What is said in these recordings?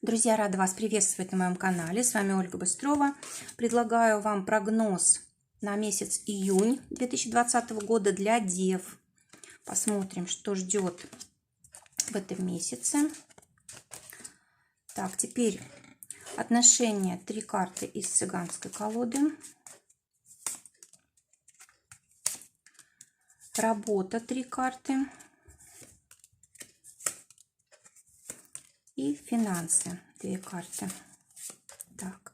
Друзья, рада вас приветствовать на моем канале. С вами Ольга Быстрова. Предлагаю вам прогноз на месяц июнь 2020 года для Дев. Посмотрим, что ждет в этом месяце. Так, теперь отношения. 3 карты из цыганской колоды. Работа. 3 карты. И финансы. 2 карты. Так.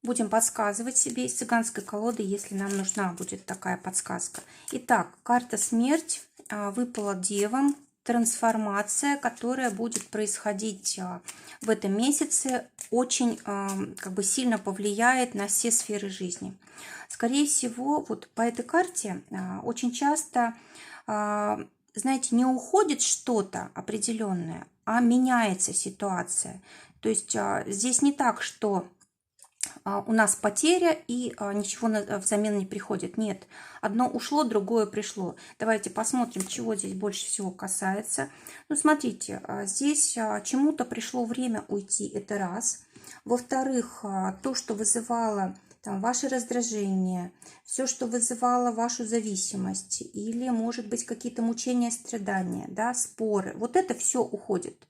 Будем подсказывать себе из цыганской колоды, если нам нужна будет такая подсказка. Итак, карта смерть выпала девам. Трансформация, которая будет происходить в этом месяце, очень сильно повлияет на все сферы жизни. Скорее всего, вот по этой карте очень часто, знаете, не уходит что-то определенное, а меняется ситуация. То есть здесь не так, что у нас потеря и ничего взамен не приходит. Нет, одно ушло, другое пришло. Давайте посмотрим, чего здесь больше всего касается. Ну, смотрите, здесь чему-то пришло время уйти, это раз. Во-вторых, то, что вызывало ваше раздражение, все, что вызывало вашу зависимость, или, может быть, какие-то мучения, страдания, да, споры, вот это все уходит.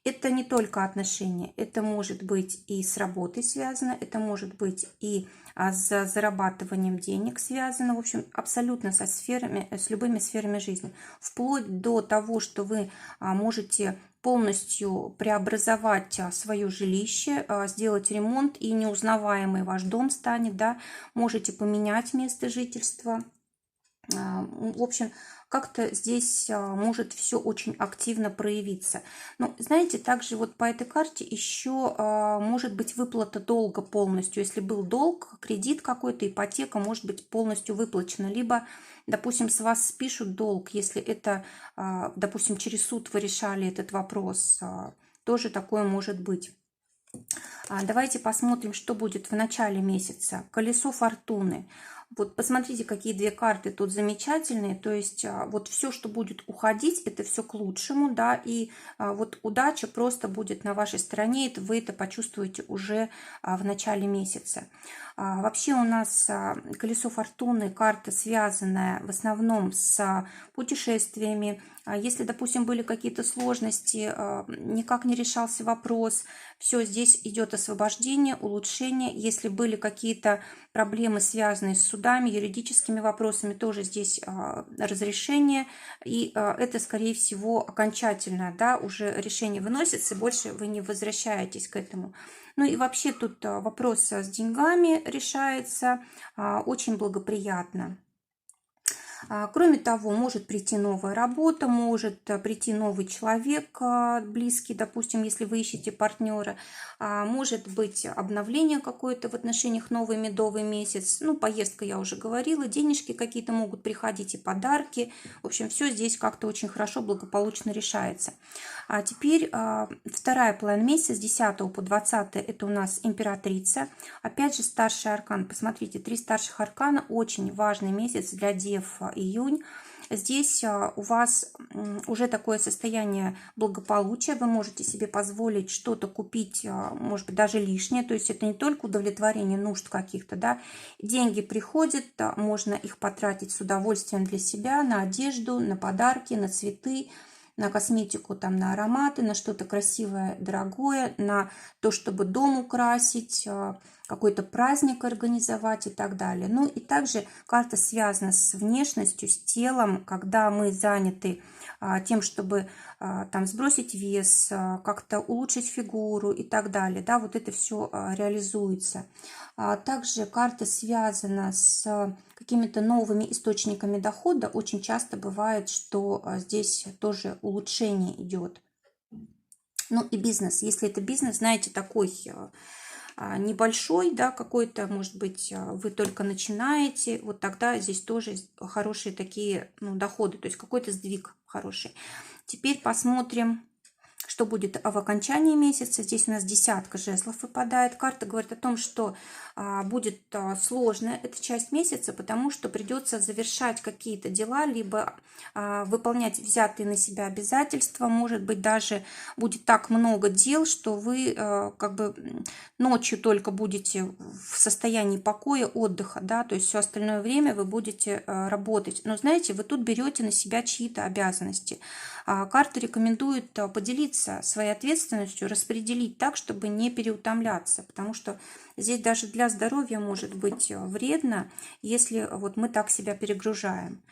Это не только отношения, это может быть и с работой связано, это может быть и с зарабатыванием денег связано, в общем, абсолютно со сферами, с любыми сферами жизни. Вплоть до того, что вы можете полностью преобразовать свое жилище, сделать ремонт, и неузнаваемый ваш дом станет, да, можете поменять место жительства. В общем, как-то здесь может все очень активно проявиться. Но, знаете, также вот по этой карте еще может быть выплата долга полностью. Если был долг, кредит какой-то, ипотека может быть полностью выплачена. Либо, допустим, с вас спишут долг, если это, допустим, через суд вы решали этот вопрос. Тоже такое может быть. Давайте посмотрим, что будет в начале месяца. Колесо фортуны. Вот посмотрите, какие 2 карты тут замечательные. То есть вот все, что будет уходить, это все к лучшему, да, и вот удача просто будет на вашей стороне, и вы это почувствуете уже в начале месяца. Вообще у нас колесо фортуны, карта, связанная в основном с путешествиями. Если, допустим, были какие-то сложности, никак не решался вопрос, все, здесь идет освобождение, улучшение. Если были какие-то проблемы, связанные с судами, юридическими вопросами, тоже здесь разрешение. И это, скорее всего, окончательно, да, уже решение выносится, больше вы не возвращаетесь к этому. Ну и вообще тут вопрос с деньгами решается очень благоприятно. Кроме того, может прийти новая работа, может прийти новый человек близкий, допустим, если вы ищете партнера, может быть обновление какое-то в отношениях, новый медовый месяц, ну, поездка, я уже говорила, денежки какие-то могут приходить и подарки, в общем, все здесь как-то очень хорошо, благополучно решается. А теперь вторая половина месяца, с 10 по 20, это у нас императрица, опять же старший аркан, посмотрите, 3 старших аркана, очень важный месяц для Дев, июнь. Здесь у вас уже такое состояние благополучия, вы можете себе позволить что-то купить, может быть, даже лишнее, то есть это не только удовлетворение нужд каких-то, да, деньги приходят, можно их потратить с удовольствием для себя, на одежду, на подарки, на цветы, на косметику, на ароматы, на что-то красивое, дорогое, на то, чтобы дом украсить, какой-то праздник организовать и так далее. Ну и также карта связана с внешностью, с телом, когда мы заняты тем, чтобы сбросить вес, как-то улучшить фигуру и так далее. Да, вот это все реализуется. Также карта связана с какими-то новыми источниками дохода. Очень часто бывает, что здесь тоже улучшение идет. Ну и бизнес. Если это бизнес, знаете, такой небольшой, да, какой-то, может быть, вы только начинаете, вот тогда здесь тоже хорошие такие доходы, то есть какой-то сдвиг хороший. Теперь посмотрим, что будет в окончании месяца. Здесь у нас десятка жезлов выпадает. Карта говорит о том, что будет сложная эта часть месяца, потому что придется завершать какие-то дела, либо выполнять взятые на себя обязательства. Может быть, даже будет так много дел, что вы как бы ночью только будете в состоянии покоя, отдыха, да, то есть все остальное время вы будете работать. Но знаете, вы тут берете на себя чьи-то обязанности. Карта рекомендует поделиться своей ответственностью, распределить так, чтобы не переутомляться, потому что здесь даже для здоровья может быть вредно, если вот мы так себя перегружаем.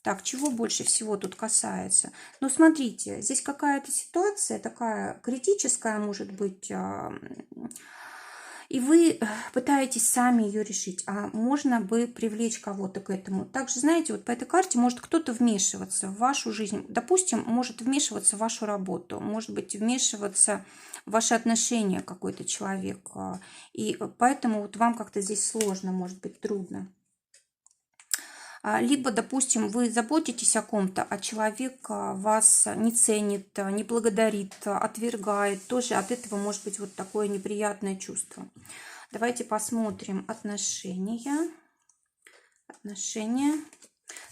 Так, чего больше всего тут касается? Ну, смотрите, здесь какая-то ситуация такая критическая может быть, и вы пытаетесь сами ее решить, а можно бы привлечь кого-то к этому. Также, знаете, вот по этой карте может кто-то вмешиваться в вашу жизнь. Допустим, может вмешиваться в вашу работу, может быть, вмешиваться в ваши отношения какой-то человек. И поэтому вот вам как-то здесь сложно, может быть, трудно. Либо, допустим, вы заботитесь о ком-то, а человек вас не ценит, не благодарит, отвергает. Тоже от этого может быть вот такое неприятное чувство. Давайте посмотрим отношения. Отношения.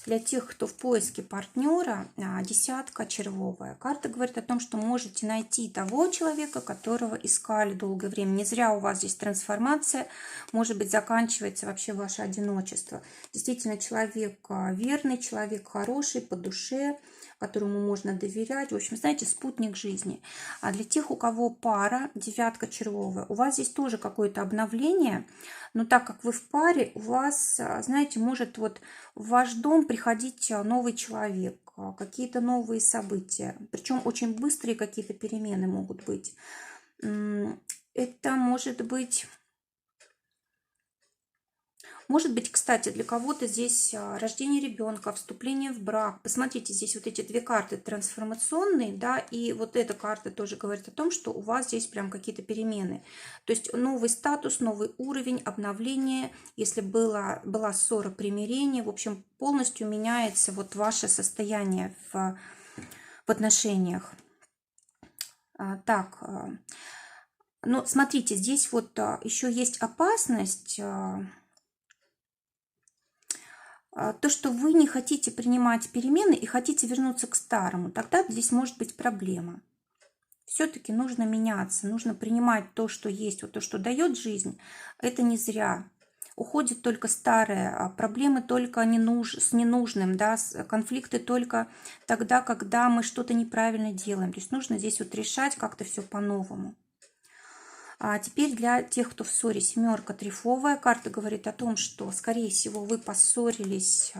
Для тех, кто в поиске партнера, десятка червовая. Карта говорит о том, что можете найти того человека, которого искали долгое время. Не зря у вас здесь трансформация. Может быть, заканчивается вообще ваше одиночество. Действительно, человек верный, человек хороший, по душе, которому можно доверять. В общем, знаете, спутник жизни. А для тех, у кого пара, девятка червовая, у вас здесь тоже какое-то обновление. Но так как вы в паре, у вас, знаете, может вот в ваш дом приходить новый человек, какие-то новые события. Причем очень быстрые какие-то перемены могут быть. Это может быть, кстати, для кого-то здесь рождение ребенка, вступление в брак. Посмотрите, здесь вот эти две карты трансформационные, да, и вот эта карта тоже говорит о том, что у вас здесь прям какие-то перемены. То есть новый статус, новый уровень, обновление, если была ссора, примирение, в общем, полностью меняется вот ваше состояние в отношениях. Так, но смотрите, здесь вот еще есть опасность. То, что вы не хотите принимать перемены и хотите вернуться к старому, тогда здесь может быть проблема. Все-таки нужно меняться, нужно принимать то, что есть, вот то, что дает жизнь. Это не зря. Уходит только старое, проблемы только с ненужным, да, конфликты только тогда, когда мы что-то неправильно делаем. То есть нужно здесь вот решать как-то все по-новому. А теперь для тех, кто в ссоре, семерка трефовая. Карта говорит о том, что, скорее всего, вы поссорились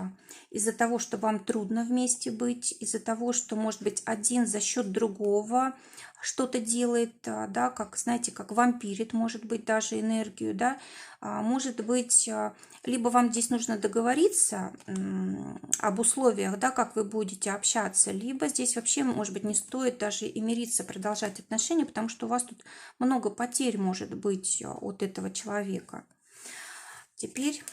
из-за того, что вам трудно вместе быть, из-за того, что, может быть, один за счет другого что-то делает, да, как, знаете, как вампирит, может быть, даже энергию, да, может быть, либо вам здесь нужно договориться об условиях, да, как вы будете общаться, либо здесь вообще, может быть, не стоит даже и мириться, продолжать отношения, потому что у вас тут много потерь может быть от этого человека. Теперь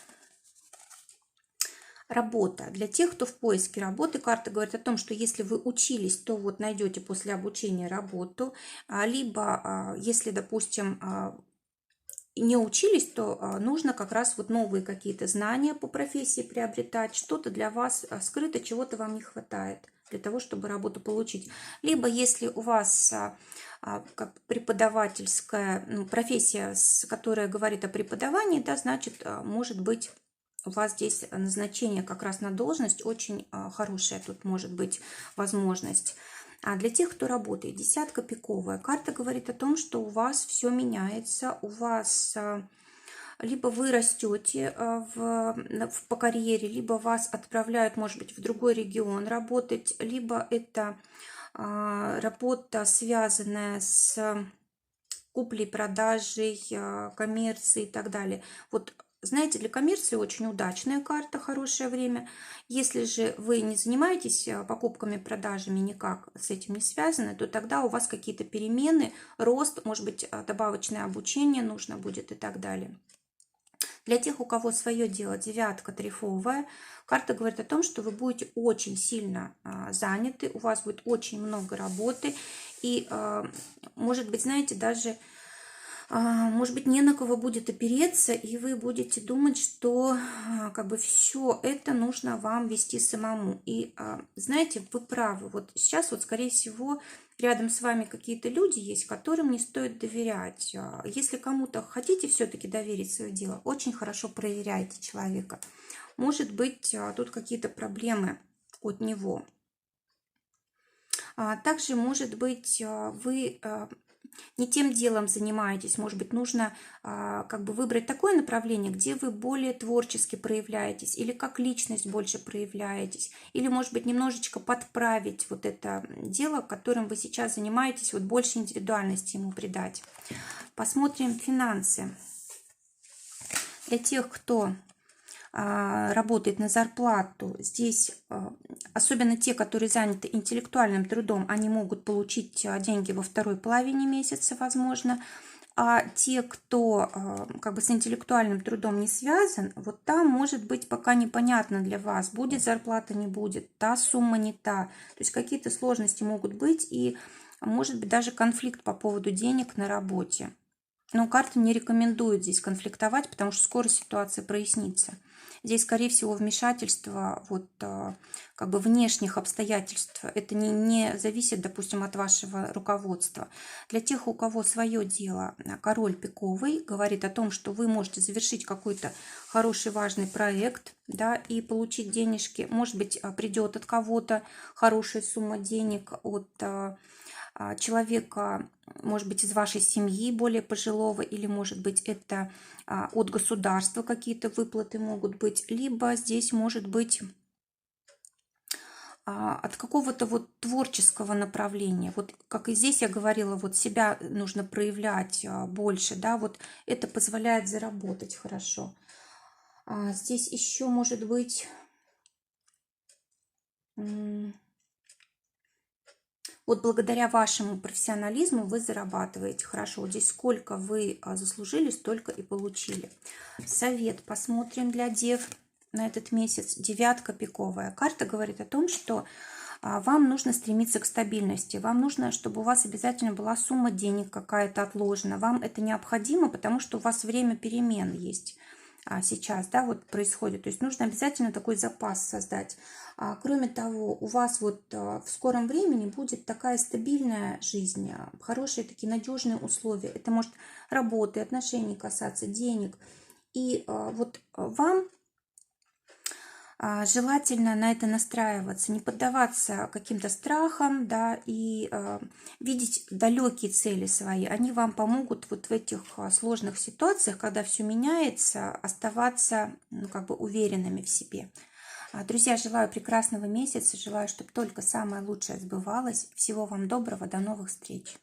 работа. Для тех, кто в поиске работы, карта говорит о том, что если вы учились, то вот найдете после обучения работу, либо если, допустим, не учились, то нужно как раз вот новые какие-то знания по профессии приобретать, что-то для вас скрыто, чего-то вам не хватает для того, чтобы работу получить. Либо если у вас как преподавательская профессия, которая говорит о преподавании, да, значит, может быть, у вас здесь назначение как раз на должность, очень хорошая тут может быть возможность. А для тех, кто работает, десятка пиковая. Карта говорит о том, что у вас все меняется, у вас либо вы растете по карьере, либо вас отправляют, может быть, в другой регион работать, либо это работа, связанная с куплей-продажей, коммерцией и так далее. Вот, знаете, для коммерции очень удачная карта, хорошее время. Если же вы не занимаетесь покупками, продажами, никак с этим не связаны, то тогда у вас какие-то перемены, рост, может быть, добавочное обучение нужно будет и так далее. Для тех, у кого свое дело, девятка трефовая, карта говорит о том, что вы будете очень сильно заняты, у вас будет очень много работы, и, может быть, знаете, даже, может быть, не на кого будет опереться, и вы будете думать, что как бы все это нужно вам вести самому. И, знаете, вы правы, вот сейчас вот, скорее всего, рядом с вами какие-то люди есть, которым не стоит доверять. Если кому-то хотите все-таки доверить свое дело, очень хорошо проверяйте человека. Может быть, тут какие-то проблемы от него. Также, может быть, вы не тем делом занимаетесь. Может быть, нужно как бы выбрать такое направление, где вы более творчески проявляетесь, или как личность больше проявляетесь, или, может быть, немножечко подправить вот это дело, которым вы сейчас занимаетесь, вот больше индивидуальности ему придать. Посмотрим финансы. Для тех, кто работает на зарплату, здесь особенно те, которые заняты интеллектуальным трудом, они могут получить деньги во второй половине месяца, возможно. А те, кто как бы с интеллектуальным трудом не связан, вот там может быть пока непонятно для вас, будет зарплата, не будет, та сумма не та. То есть какие-то сложности могут быть, и может быть даже конфликт по поводу денег на работе. Но карта не рекомендует здесь конфликтовать, потому что скоро ситуация прояснится. Здесь, скорее всего, вмешательство вот, как бы внешних обстоятельств. Это не зависит, допустим, от вашего руководства. Для тех, у кого свое дело, король пиковый говорит о том, что вы можете завершить какой-то хороший, важный проект, да, и получить денежки. Может быть, придет от кого-то хорошая сумма денег, от человека, может быть, из вашей семьи более пожилого, или, может быть, это от государства какие-то выплаты могут быть, либо здесь может быть от какого-то вот творческого направления. Вот как и здесь я говорила, вот себя нужно проявлять больше, да, вот это позволяет заработать хорошо. Здесь еще может быть... Вот благодаря вашему профессионализму вы зарабатываете хорошо. Вот здесь сколько вы заслужили, столько и получили. Совет посмотрим для дев на этот месяц. Девятка пиковая. Карта говорит о том, что вам нужно стремиться к стабильности. Вам нужно, чтобы у вас обязательно была сумма денег какая-то отложена. Вам это необходимо, потому что у вас время перемен есть. Сейчас, да, вот происходит. То есть нужно обязательно такой запас создать. Кроме того, у вас вот в скором времени будет такая стабильная жизнь, хорошие такие надежные условия. Это может работы, отношений касаться, денег. И вот вам желательно на это настраиваться, не поддаваться каким-то страхам, да, и видеть далекие цели свои. Они вам помогут вот в этих сложных ситуациях, когда все меняется, оставаться, ну, как бы уверенными в себе. Друзья, желаю прекрасного месяца, желаю, чтобы только самое лучшее сбывалось. Всего вам доброго, до новых встреч!